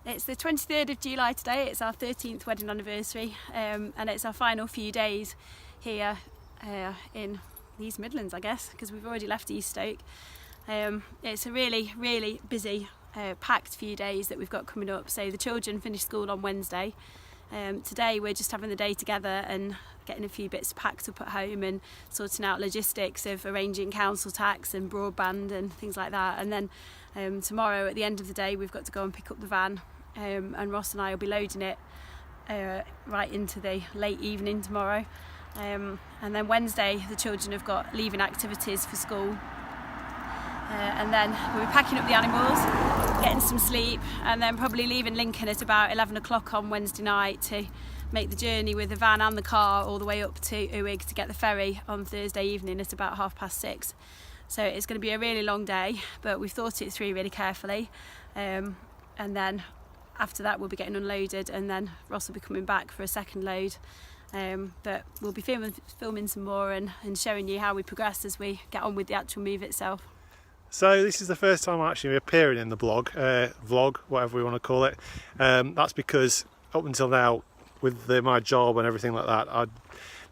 It's the 23rd of July today. It's our 13th wedding anniversary, and it's our final few days here in these Midlands, I guess, because we've already left East Stoke. It's a really busy, packed few days that we've got coming up. So the children finish school on Wednesday. Today we're just having the day together and getting a few bits packed up at home and sorting out logistics of arranging council tax and broadband and things like that. And then tomorrow at the end of the day we've got to go and pick up the van, and Ross and I will be loading it right into the late evening tomorrow. And then Wednesday the children have got leaving activities for school, and then we'll be packing up the animals, getting some sleep, and then probably leaving Lincoln at about 11 o'clock on Wednesday night to make the journey with the van and the car all the way up to Uig to get the ferry on Thursday evening at about 6:30. So it's going to be a really long day, but we've thought it through really carefully, and then after that we'll be getting unloaded, and then Ross will be coming back for a second load. But we'll be filming some more and showing you how we progress as we get on with the actual move itself. So this is the first time I'm actually appearing in the vlog, whatever we want to call it. That's because up until now, with my job and everything like that, I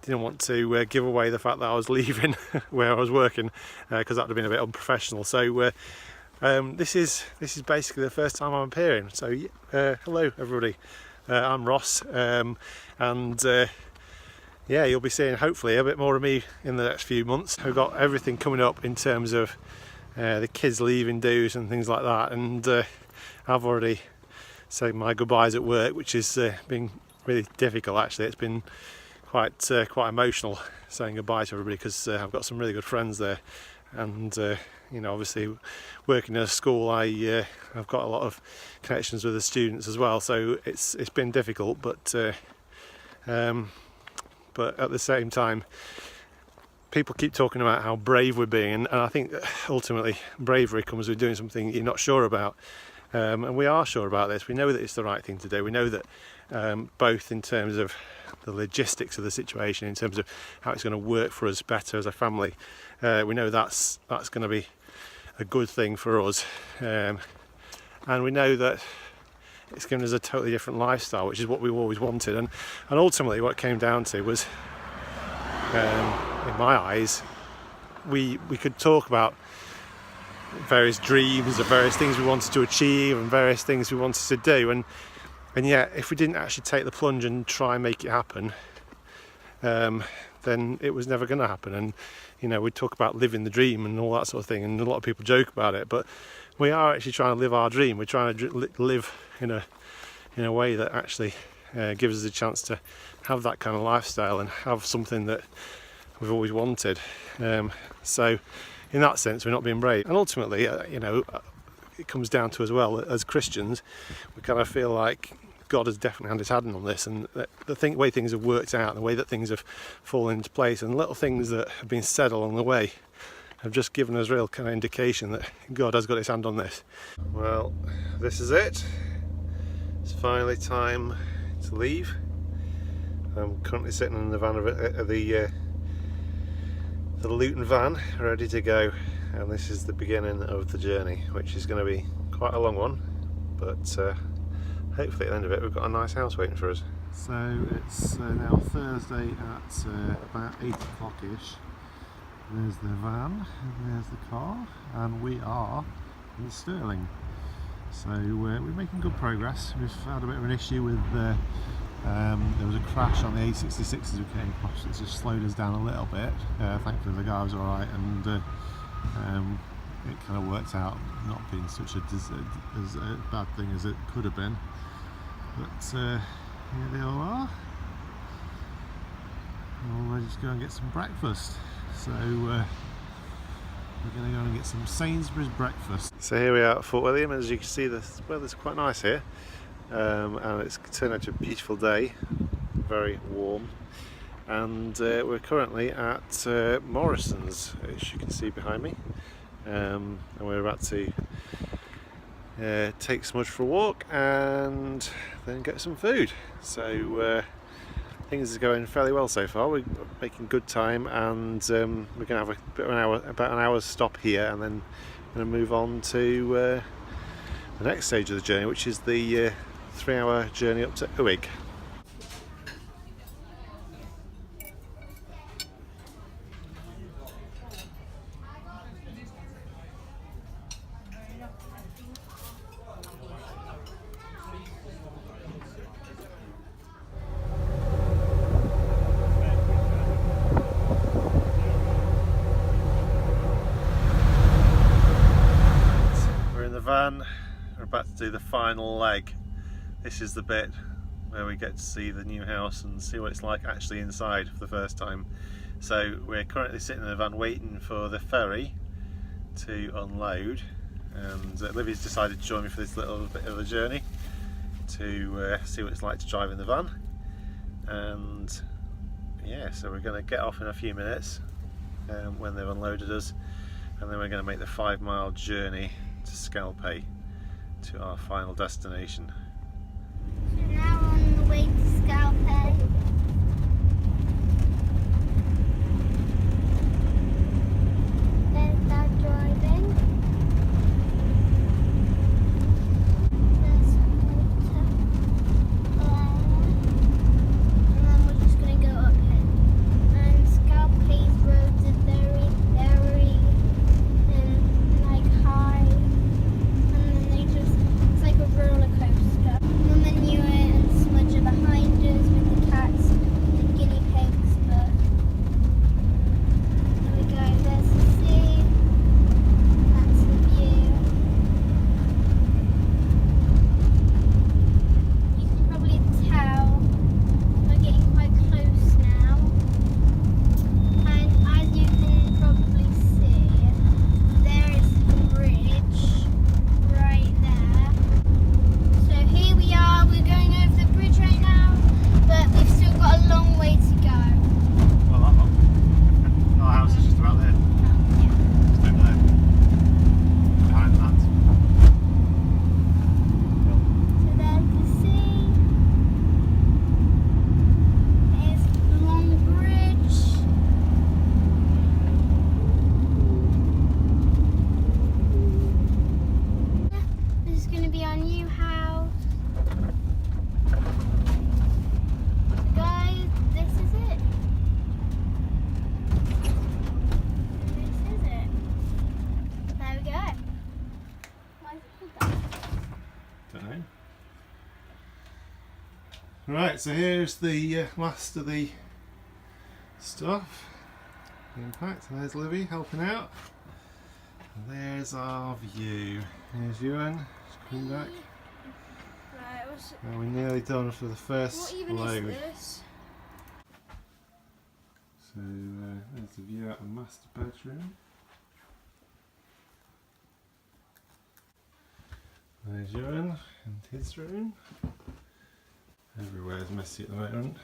didn't want to give away the fact that I was leaving where I was working, because that would have been a bit unprofessional. So this is basically the first time I'm appearing. So hello everybody, I'm Ross, and yeah, you'll be seeing hopefully a bit more of me in the next few months. I've got everything coming up in terms of the kids leaving dues and things like that, and I've already said my goodbyes at work, which has been really difficult actually. It's been quite emotional saying goodbye to everybody, because I've got some really good friends there, and you know, obviously working in a school, I've got a lot of connections with the students as well, so it's been difficult, but at the same time people keep talking about how brave we're being, and I think ultimately bravery comes with doing something you're not sure about, and we are sure about this. We know that it's the right thing to do. We know that both in terms of the logistics of the situation, in terms of how it's going to work for us better as a family, we know that's going to be a good thing for us, and we know that it's given us a totally different lifestyle, which is what we've always wanted, and ultimately what it came down to was, in my eyes, we could talk about various dreams and various things we wanted to achieve and various things we wanted to do, and yet if we didn't actually take the plunge and try and make it happen, then it was never going to happen. And you know, we talk about living the dream and all that sort of thing, and a lot of people joke about it, but we are actually trying to live our dream. We're trying to live in a way that actually gives us a chance to have that kind of lifestyle and have something that we've always wanted. So in that sense we're not being brave, and ultimately you know, it comes down to, as well, as Christians, we kind of feel like God has definitely had his hand on this, and the way things have worked out, the way that things have fallen into place, and little things that have been said along the way have just given us real kind of indication that God has got his hand on this. Well, this is it. It's finally time to leave. I'm currently sitting in the van of the Luton van, ready to go, and this is the beginning of the journey, which is going to be quite a long one, but hopefully at the end of it we've got a nice house waiting for us. So it's now Thursday at about 8 o'clock-ish. There's the van, and there's the car, and we are in Stirling. So we're making good progress. We've had a bit of an issue with there was a crash on the A66 as we came across. It just slowed us down a little bit. Thankfully the guy was alright, and it kind of worked out not being such a bad thing as it could have been. But here they all are. We're ready to go and get some breakfast. So we're going to go and get some Sainsbury's breakfast. So here we are at Fort William. As you can see, the weather's quite nice here, and it's turned out to be a beautiful day, very warm, and we're currently at Morrison's, as you can see behind me, and we're about to take Smudge for a walk and then get some food. So things are going fairly well so far. We're making good time, and we're going to have about an hour's stop here, and then going to move on to the next stage of the journey, which is the 3-hour journey up to Uig. Van, we're about to do the final leg. This is the bit where we get to see the new house and see what it's like actually inside for the first time. So we're currently sitting in the van waiting for the ferry to unload, and Livy's decided to join me for this little bit of a journey to see what it's like to drive in the van. And yeah, so we're going to get off in a few minutes when they've unloaded us, and then we're going to make the 5-mile journey to Scalpay, to our final destination. So now we're on the way to Scalpay. There's Dad driving. There's some water there. And then we're just going to go up here. And Scalpay's roads are very, very high. It's like a roller coaster. Mum and Ewan and Smudge are behind us with the cats and guinea pigs, but there we go, there's the sea, that's the view. You can probably tell we're getting quite close now, and as you can probably see, there is the bridge right there. So here we are, we're going over the bridge right now, but we've still got a long way to go. Well, our house is just about there. Just over there. Behind that. So there's the sea. There's the long bridge. This is going to be our new house. So guys, this is it. This is it. There we go. Why is it called that? Don't know. Right, so here's the last of the stuff. Unpacked. There's Livy helping out. And there's our view. Here's Ewan. Just coming back. Right, And we're nearly done for the what first even load. is this? So there's the view out the master bedroom. There's Ewan and his room. Everywhere's messy at the moment.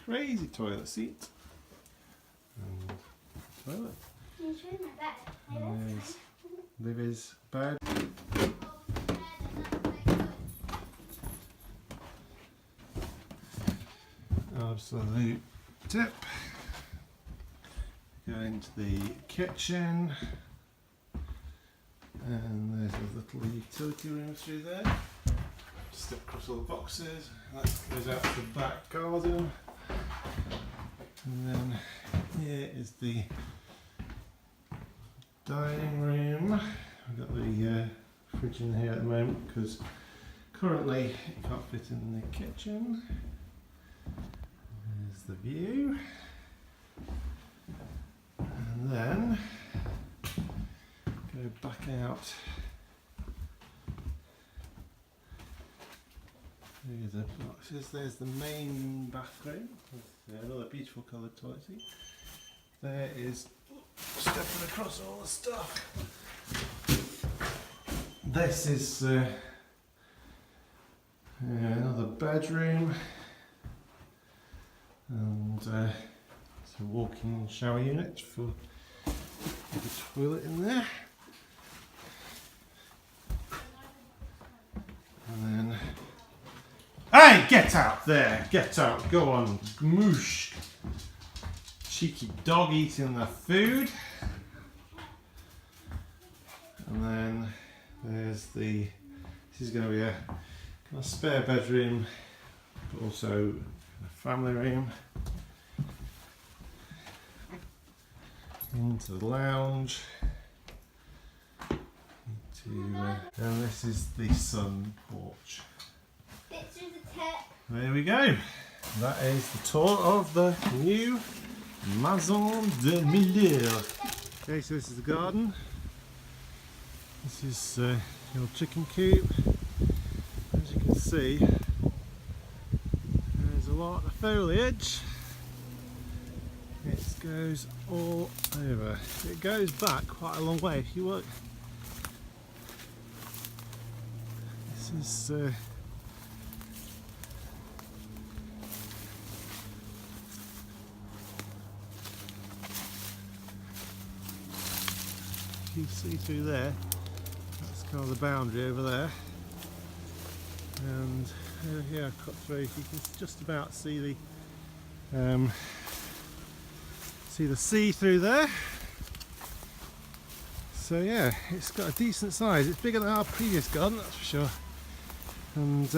Crazy toilet seat. And toilet. Can you show me that? And there's Livy's bed. Absolute tip. Go into the kitchen, and there's a little utility room through there. Step across all the boxes. That goes out to the back garden, and then here is the dining room. We've got the fridge in here at the moment because currently it can't fit in the kitchen. There's the view, and then go back out. There's the boxes. There's the main bathroom with another beautiful coloured toilet seat. There is stepping across all the stuff. This is another bedroom. And it's a walk-in shower unit for the toilet in there. And then, hey, get out there, get out, go on, moosh. Cheeky dog eating the food. And then there's the This is going to be a kind of spare bedroom, but also a family room. Into the lounge. And this is the sun porch. There we go. That is the tour of the new Maison de Miller. Okay, so this is the garden. This is the old chicken coop. As you can see, there's a lot of foliage. It goes all over. It goes back quite a long way if you look. This is you see through there, that's kind of the boundary over there, and over here I've cut through, you can just about see the sea through there. So yeah, it's got a decent size. It's bigger than our previous garden, that's for sure, and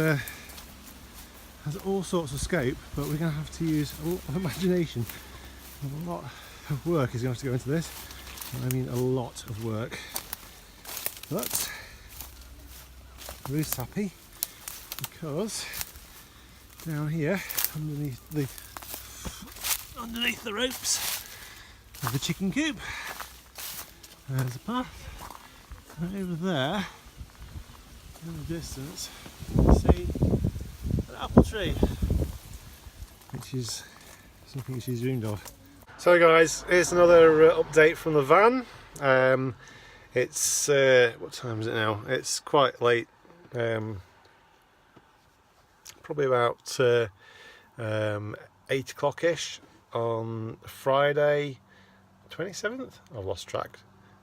has all sorts of scope, but we're going to have to use a lot of imagination. A lot of work is going to have to go into this. I mean a lot of work, but Ruth's happy because down here underneath the ropes of the chicken coop there's a path, and over there in the distance you can see an apple tree, which is something she's dreamed of. So guys, here's another update from the van. It's what time is it now? It's quite late. Probably about 8 o'clock ish on Friday 27th. I've lost track.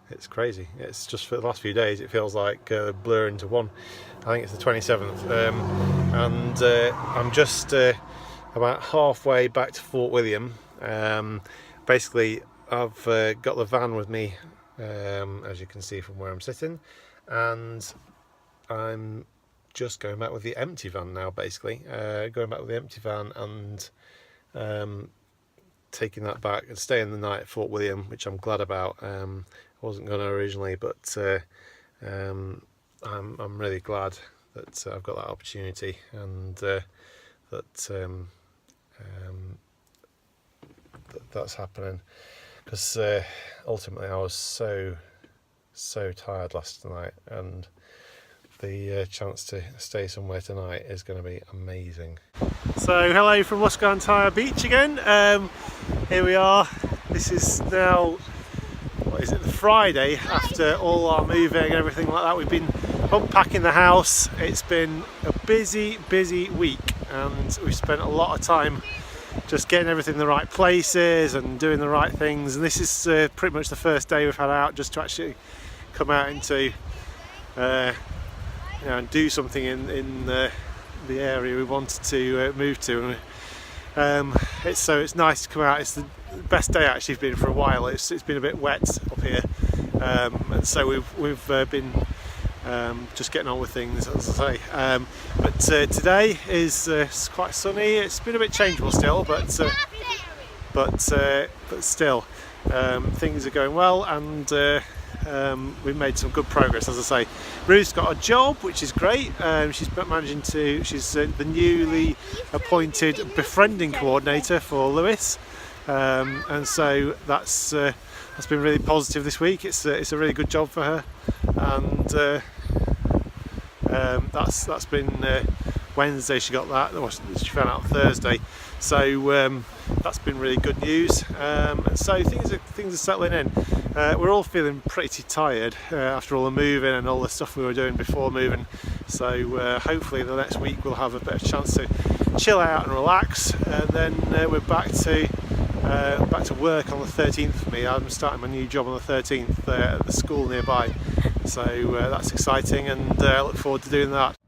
It's crazy. It's just for the last few days it feels like blur into one. I think it's the 27th, and I'm just about halfway back to Fort William. Basically I've got the van with me, as you can see from where I'm sitting, and I'm just going back with the empty van now, basically going back with the empty van and taking that back and staying the night at Fort William, which I'm glad about. I wasn't going to originally, but I'm really glad that I've got that opportunity, and that's happening, because ultimately I was so tired last night, and the chance to stay somewhere tonight is going to be amazing. So hello from Muscantire Beach again. Here we are. This is now, what is it, the Friday after all our moving and everything like that. We've been unpacking the house. It's been a busy week, and we've spent a lot of time just getting everything in the right places and doing the right things, and this is pretty much the first day we've had out just to actually come out into and do something in the area we wanted to move to. It's nice to come out. It's the best day actually been for a while. It's been a bit wet up here, and so we've been just getting on with things, as I say. But today is quite sunny. It's been a bit changeable still, but still things are going well, and we've made some good progress, as I say. Ruth's got a job, which is great. She's the newly appointed befriending coordinator for Lewis, and so that's been really positive this week. It's a really good job for her, and that's been Wednesday she got that. She found out Thursday, so that's been really good news. So things are settling in. We're all feeling pretty tired after all the moving and all the stuff we were doing before moving. So hopefully the next week we'll have a bit of chance to chill out and relax, and then we're back to work on the 13th for me. I'm starting my new job on the 13th at the school nearby, so that's exciting, and I look forward to doing that.